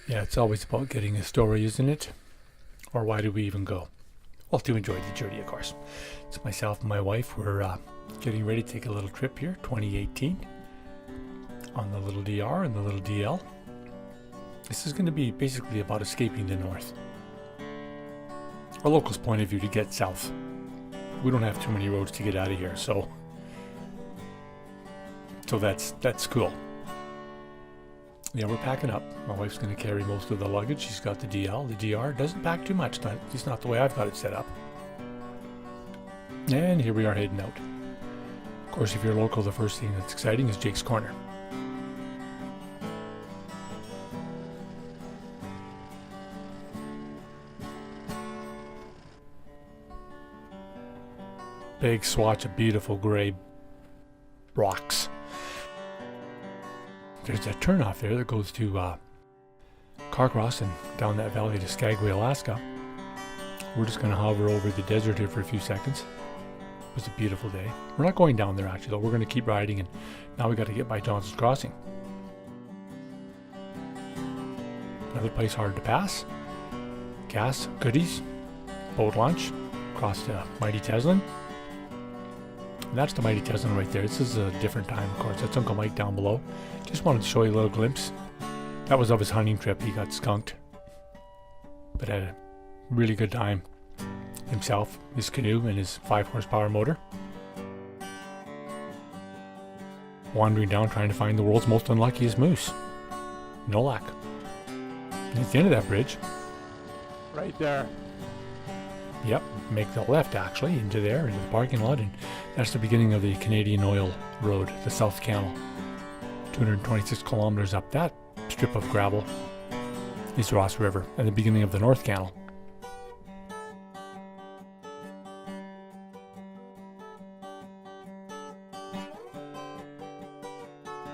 Yeah, it's always about getting a story, isn't it? Or why do we even go? Well, to enjoy the journey, of course. It's myself and my wife. We're getting ready to take a little trip here, 2018, on the little DR and the little DL. This is going to be basically about escaping the north. A local's point of view to get south. We don't have too many roads to get out of here, so that's cool. Yeah, we're packing up. My wife's going to carry most of the luggage. She's got the DL. The DR doesn't pack too much. It's not the way I've got it set up. And here we are heading out. Of course, if you're local, the first thing that's exciting is Jake's Corner. Big swatch of beautiful grey rocks. There's that turnoff there that goes to Carcross and down that valley to Skagway, Alaska. We're just going to hover over the desert here for a few seconds. It was a beautiful day. We're not going down there actually though. We're going to keep riding, and now we got to get by Johnson's Crossing. Another place hard to pass. Gas, goodies, boat launch across the mighty Teslin. And that's the mighty Teslin right there. This is a different time, of course. That's Uncle Mike down below. Just wanted to show you a little glimpse. That was of his hunting trip. He got skunked, but had a really good time himself, his canoe, and his 5-horsepower motor. Wandering down trying to find the world's most unluckiest moose. No luck. And at the end of that bridge, right there. Yep, make the left actually into there, into the parking lot, and that's the beginning of the Canadian Oil Road, the South Canal. 226 kilometers up that strip of gravel is Ross River, and the beginning of the North Canal.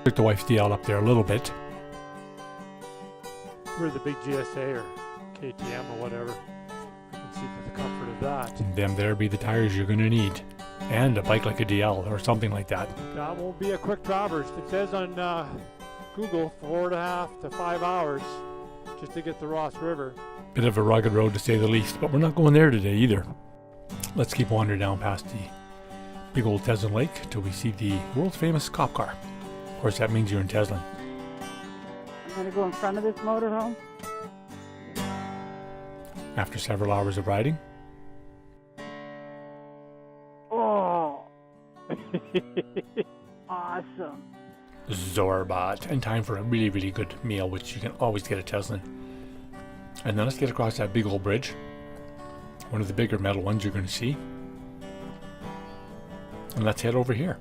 Took the wife's DL up there a little bit. We're the big GSA or KTM or whatever. I can see for the comfort of that. And them there be the tires you're going to need. And a bike like a DL or something like that. That won't be a quick traverse. It says on Google 4.5 to 5 hours just to get to Ross River. Bit of a rugged road to say the least, but we're not going there today either. Let's keep wandering down past the big old Teslin Lake till we see the world's famous cop car. Of course, that means you're in Teslin. I'm going to go in front of this motorhome. After several hours of riding. Oh! Awesome. Zorbot. And time for a really, really good meal, which you can always get at Teslin. And then let's get across that big old bridge. One of the bigger metal ones you're going to see. And let's head over here.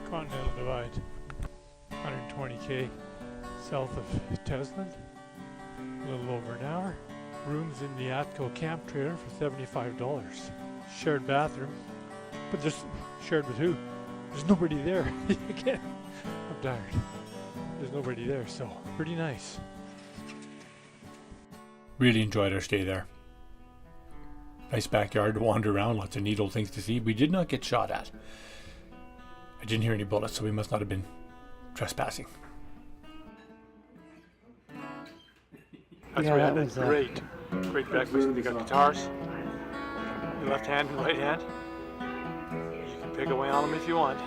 Continental Divide. 120k south of Teslin. A little over an hour. Rooms in the Atco camp trailer for $75. Shared bathroom. But just shared with who? There's nobody there. Again, I'm tired. There's nobody there, so pretty nice. Really enjoyed our stay there. Nice backyard to wander around, lots of neat old things to see. We did not get shot at. I didn't hear any bullets, so we must not have been trespassing. That's Yeah, right. That's great. Great breakfast. They got guitars. Your left hand and right hand. You can pick away on them if you want.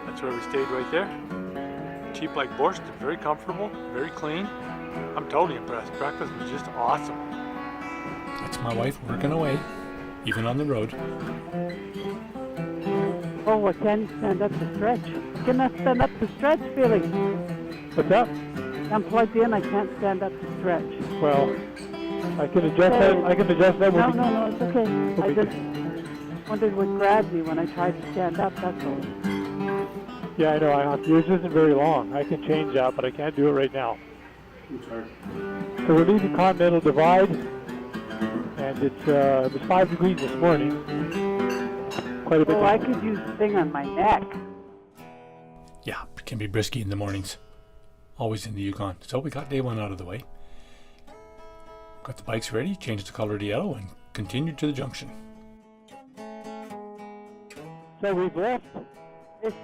That's where we stayed right there. Cheap like borscht, very comfortable, very clean. I'm totally impressed. Breakfast was just awesome. That's my wife working away, even on the road. Oh, I can't stand up to stretch. I cannot stand up to stretch, Felix. What's up? I'm plugged in, I can't stand up to stretch. Well, I can adjust that. I can adjust that. No, it's okay. I just wondered what grabbed me when I tried to stand up, that's all. Yeah, I know. Yours isn't very long. I can change that, but I can't do it right now. So we're leaving Continental Divide, and it was 5 degrees this morning. Quite a bit. Oh, I could use the thing on my neck. Yeah, it can be brisky in the mornings. Always in the Yukon. So we got day one out of the way. Got the bikes ready, changed the color to yellow, and continued to the junction. So we've left this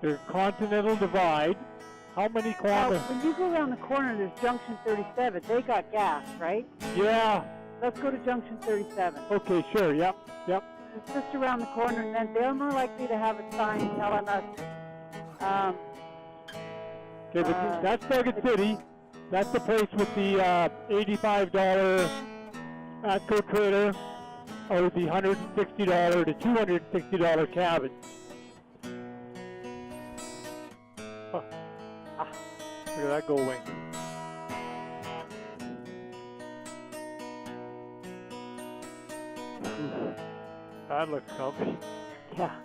There's Continental Divide. How many Now, kilometers? when you go around the corner, there's Junction 37. They got gas, right? Yeah. Let's go to Junction 37. Okay, sure. Yep. It's just around the corner, and then they're more likely to have a sign telling us. Okay, but that's Nugget City. That's the place with the $85 Atco trailer, or the $160 to $260 cabin. Huh. Look at that go away. That looks comfy. Yeah.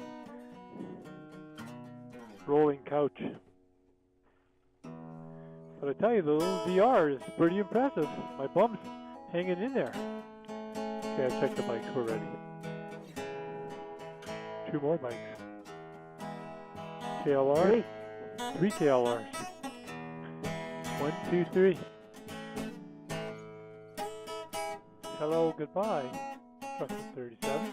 Rolling couch. But I tell you, the little VR is pretty impressive. My bum's hanging in there. Okay, I checked the mics. We're ready. 2 more mics. KLR. 3 KLRs. 1, 2, 3. Hello, goodbye. Junction 37.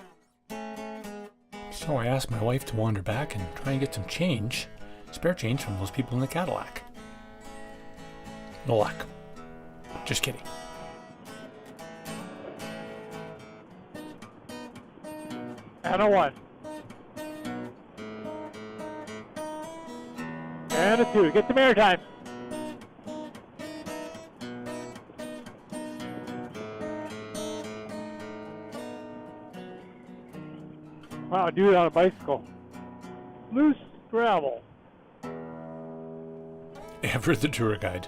So I asked my wife to wander back and try and get some change, spare change from those people in the Cadillac. No luck. Just kidding. And a 1. And a 2. Get the maritime. Wow, do it on a bicycle. Loose gravel. Ever the tour guide.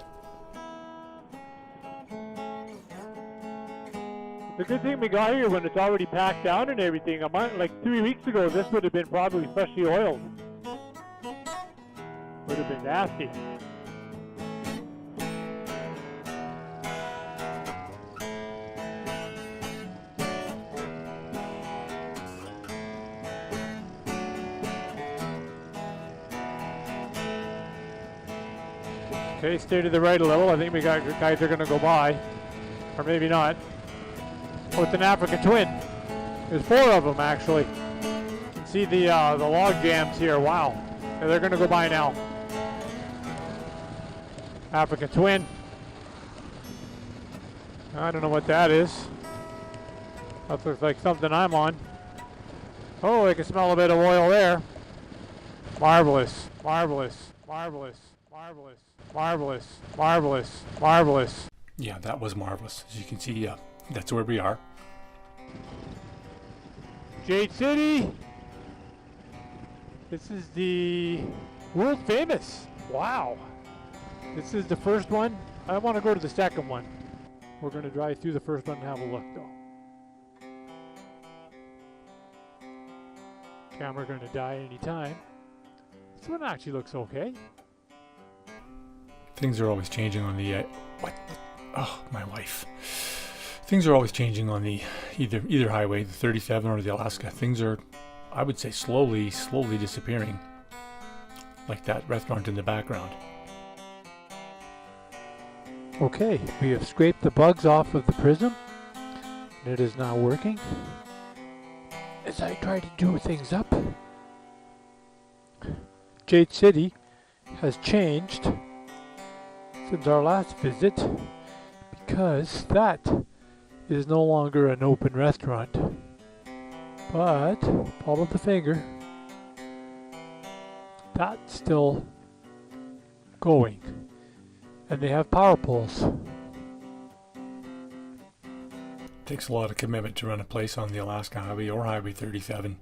The good thing we got here when it's already packed down and everything. Like 3 weeks ago, this would have been probably freshly oiled. Would have been nasty. Okay, stay to the right a little. I think we got guys that are going to go by. Or maybe not. Oh, it's an African twin. There's 4 of them, actually. You can see the log jams here. Wow. Yeah, they're going to go by now. African twin. I don't know what that is. That looks like something I'm on. Oh, I can smell a bit of oil there. Marvelous. Marvelous. Marvelous. Marvelous. Marvelous. Marvelous. Marvelous. Yeah, that was marvelous. As you can see, that's where we are. Jade City. This is the world famous. Wow. This is the first one. I want to go to the second one. We're going to drive through the first one and have a look, though. Camera going to die anytime. This one actually looks okay. Things are always changing on the what? Oh, my wife. Things are always changing on the either highway, the 37 or the Alaska. Things are, I would say, slowly disappearing. Like that restaurant in the background. Okay, we have scraped the bugs off of the Prism, and it is now working. As I try to do things up, Jade City has changed since our last visit because that is no longer an open restaurant. But, follow the finger, that's still going. And they have power poles. Takes a lot of commitment to run a place on the Alaska Highway or Highway 37.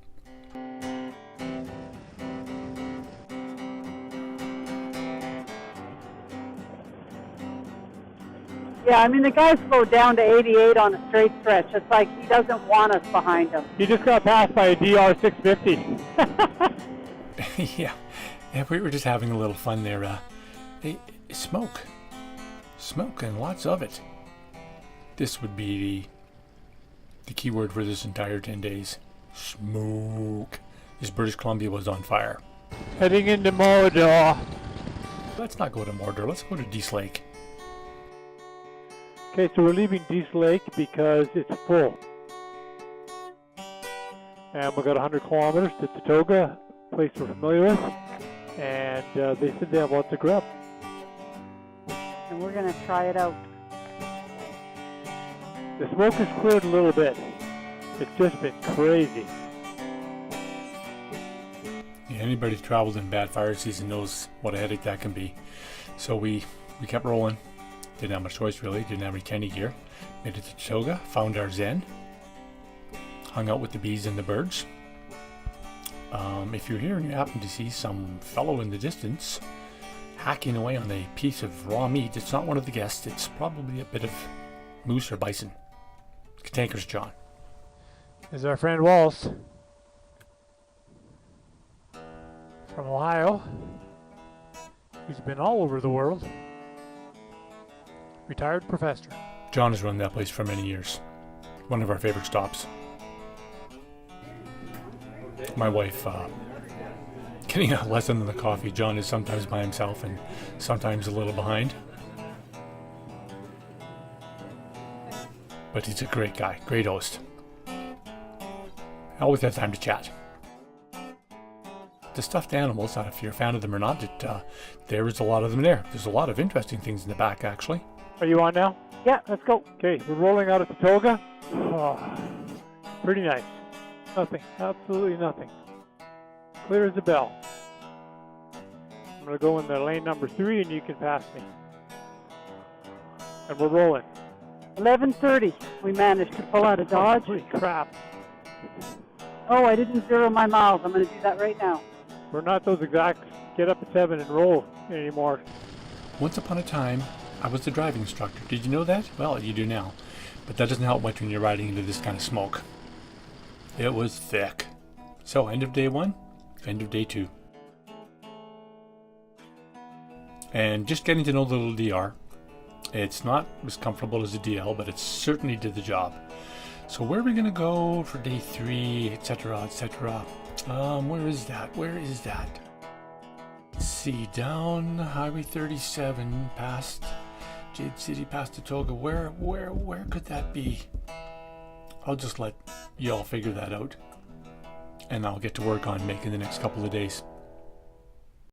Yeah, I mean, the guy slowed down to 88 on a straight stretch. It's like he doesn't want us behind him. He just got passed by a DL650. Yeah, we were just having a little fun there. Smoke and lots of it. This would be the key word for this entire 10 days. Smoke. This British Columbia was on fire. Heading into Mordor. Let's not go to Mordor. Let's go to Dease Lake. Okay, so we're leaving Dease Lake because it's full. And we've got 100 kilometers to Tatoga, a place we're familiar with. and they said they have lots of grub. And we're gonna try it out. The smoke has cleared a little bit. It's just been crazy. Yeah, anybody who's traveled in bad fire season knows what a headache that can be. So we kept rolling. Didn't have much choice really. Didn't have any candy gear. Made it to Toga. Found our zen. Hung out with the bees and the birds. If you're here and you happen to see some fellow in the distance hacking away on a piece of raw meat, it's not one of the guests. It's probably a bit of moose or bison. Tanker's John. Is our friend Waltz from Ohio. He's been all over the world. Retired professor. John has run that place for many years. One of our favorite stops. My wife, getting a lesson in the coffee. John is sometimes by himself and sometimes a little behind. But he's a great guy, great host. Always have time to chat. The stuffed animals, if you're a fan of them or not, there is a lot of them there. There's a lot of interesting things in the back, actually. Are you on now? Yeah, let's go. Okay, we're rolling out of the Toga. Oh, pretty nice. Nothing, absolutely nothing. Clear as a bell. I'm going to go in the lane number 3 and you can pass me. And we're rolling. 11:30. We managed to pull out of Dodge. Holy crap. Oh, I didn't zero my miles. I'm going to do that right now. We're not those exact get up at 7 and roll anymore. Once upon a time, I was the driving instructor. Did you know that? Well, you do now. But that doesn't help much when you're riding into this kind of smoke. It was thick. So, end of day 1, end of day 2. And just getting to know the little DR. It's not as comfortable as a DL, but it certainly did the job. So where are we going to go for day 3, etc., etc.? Where is that? Where is that? Let's see, down Highway 37, past Jade City, past Toga. Where could that be? I'll just let y'all figure that out. And I'll get to work on making the next couple of days.